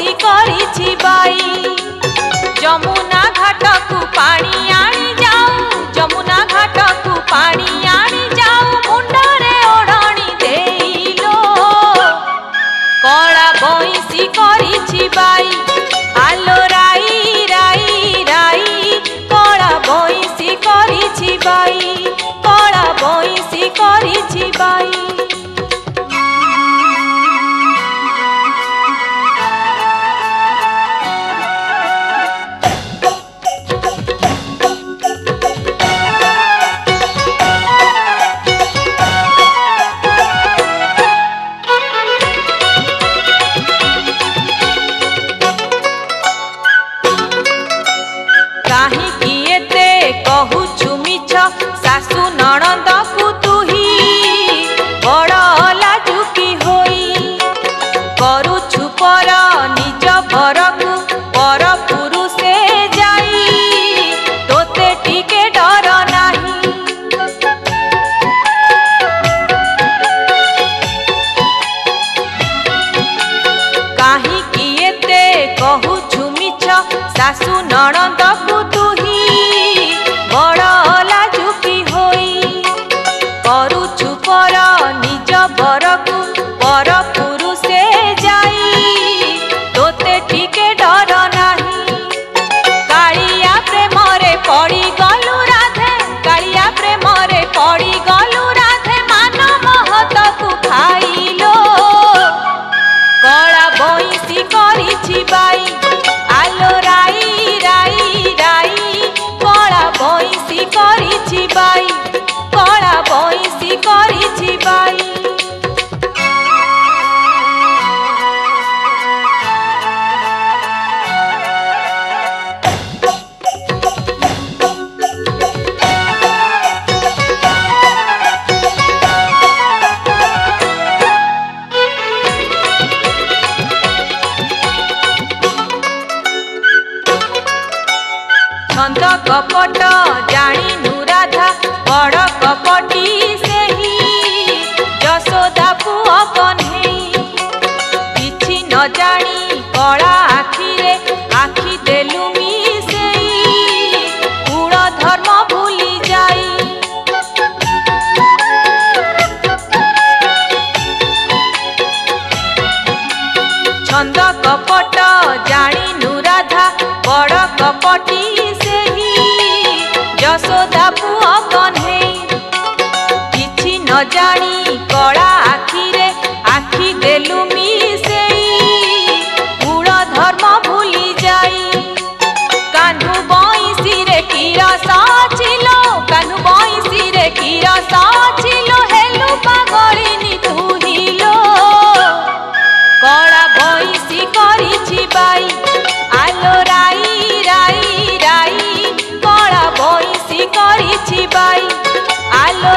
बइसी करिछि by. Jamuna घाट को पानी आनी जाऊ, जमुना घाट को पानी आनी जाऊ, मुंडरे ओढ़णी देइलो कला बइसी करिछि बाई। आलो राई राई राई कला बइसी करिछि बाई, कला बइसी करिछि बाई। सासु नणंद को तुही बड़ लाजुकी होई, करुछु पर निज पर को पर पुरुषे जाई, तोते टिके डर नाही। काहे कि एते कहुछु मिछ, सासु नणंद को तुही बड़ लाजुकी होई, करुछु पर निज बर को पर पुरुषे जाई, तोते टिके डर नाही। कालिया प्रेमरे पड़ी गलु राधे, कालिया प्रेमरे पड़ी गलु राधे, मान महत को खाइलो कला बइसी करिछि बाई। आलो राई राई राई कला बइसी करिछि बाई, कला बइसी करिछि बाई। छंद कपट जानी नुराधा बड़ कपटी सेही, यशोदा पुओ कन्हेई किछि न जानी कला आखिरे आखि देलु मिसेई, कुल धर्म भूली जाई। छंद कपट जानी नुराधा बड़ कपटी यशोदा पुओ कन्हेई किछि न जानी कला आखिरे आखि देलु मिसेई, कुल धर्म भूली जाई। कान्हु बइसी रे की रस छिलो, कान्हु बइसी रे की रस छिलो, हेलु पागलिनी तुहिलो कला बइसी करिछि बाई। आलो राई राई राई कला बइसी करिछि बाई। आलो